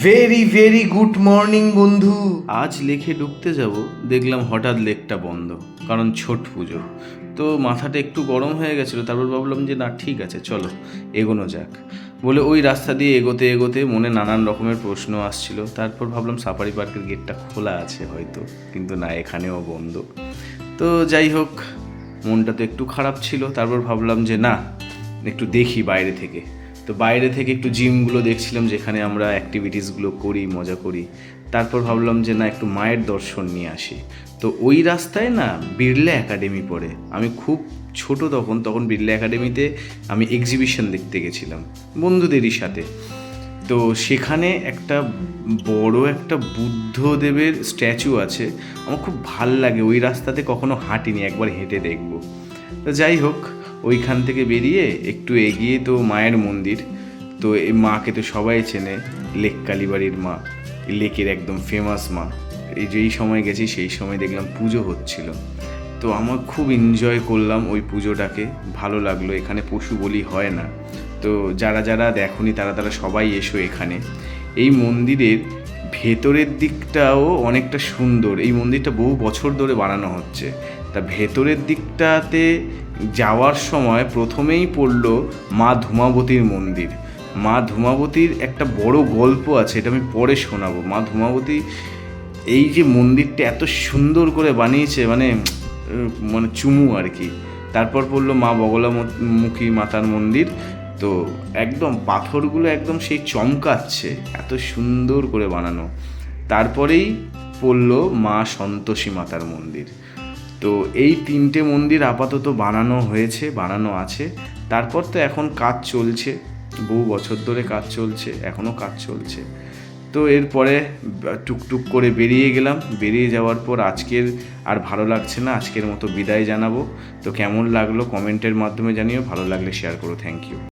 Very very good morning বন্ধু। আজ লেকে ঢুকতে যাব, দেখলাম হঠাৎ লেকটা বন্ধ, কারণ ছট পুজো। তো মাথাটা একটু গরম হয়ে গেছিলো। তারপর ভাবলাম যে না, ঠিক আছে, চলো এগোনো যাক বলে ওই রাস্তা দিয়ে এগোতে এগোতে মনে নানান রকমের প্রশ্ন আসছিল। তারপর ভাবলাম সাফারি পার্কের গেটটা খোলা আছে হয়তো, কিন্তু না, এখানেও বন্ধ। তো যাই হোক, মনটা তো একটু খারাপ ছিল। তারপর ভাবলাম যে না, একটু দেখি বাইরে থেকে। তো বাইরে থেকে একটু জিমগুলো দেখছিলাম, যেখানে আমরা অ্যাক্টিভিটিসগুলো করি, মজা করি। তারপর ভাবলাম যে না, একটু মায়ের দর্শন নিয়ে আসি। তো ওই রাস্তায় না বিড়লা একাডেমি পড়ে। আমি খুব ছোট তখন বিড়লা একাডেমিতে আমি এক্সিবিশন দেখতে গেছিলাম বন্ধুদেরই সাথে। তো সেখানে একটা বড় একটা বুদ্ধদেবের স্ট্যাচু আছে। আমার খুব ভাল লাগে, ওই রাস্তাতে কখনো হাঁটিনি, একবার হেঁটে দেখবো। তো যাই হোক, ওইখান থেকে বেরিয়ে একটু এগিয়ে তো মায়ের মন্দির। তো এই মাকে তো সবাই চেনে, লেক কালীবাড়ির মা, লেকের একদম ফেমাস মা। যেই সময় গেছি সেই সময় দেখলাম পুজো হচ্ছিল। তো আমার খুব এনজয় করলাম ওই পুজোটাকে, ভালো লাগলো। এখানে পশু বলি হয় না। তো যারা যারা দেখোনি তারা সবাই এসো এখানে। এই মন্দিরের ভেতরের দিকটাও অনেকটা সুন্দর। এই মন্দিরটা বহু বছর ধরে বানানো হচ্ছে। তা ভেতরের দিকটাতে যাওয়ার সময় প্রথমেই পড়লো মা ধূমাবতীর মন্দির। মা ধূমাবতীর একটা বড় গল্প আছে, এটা আমি পরে শোনাবো। মা ধূমাবতী এই যে মন্দিরটা এত সুন্দর করে বানিয়েছে, মানে চুমু আর কি। তারপর পড়লো মা বগলামুখী মাতার মন্দির। তো একদম পাথরগুলো একদম সেই চমকাচ্ছে, এত সুন্দর করে বানানো। তারপরেই পড়লো মা সন্তোষী মাতার মন্দির। তো এই তিনটে মন্দির আপাতত বানানো আছে। তারপর তো এখন কাজ চলছে, বহু বছর ধরে কাজ চলছে, এখনও কাজ চলছে। তো এরপরে টুকটুক করে বেরিয়ে গেলাম। বেরিয়ে যাওয়ার পর আজকের আর ভালো লাগছে না, আজকের মতো বিদায় জানাবো। তো কেমন লাগলো কমেন্টের মাধ্যমে জানিও, ভালো লাগলে শেয়ার করো। Thank you.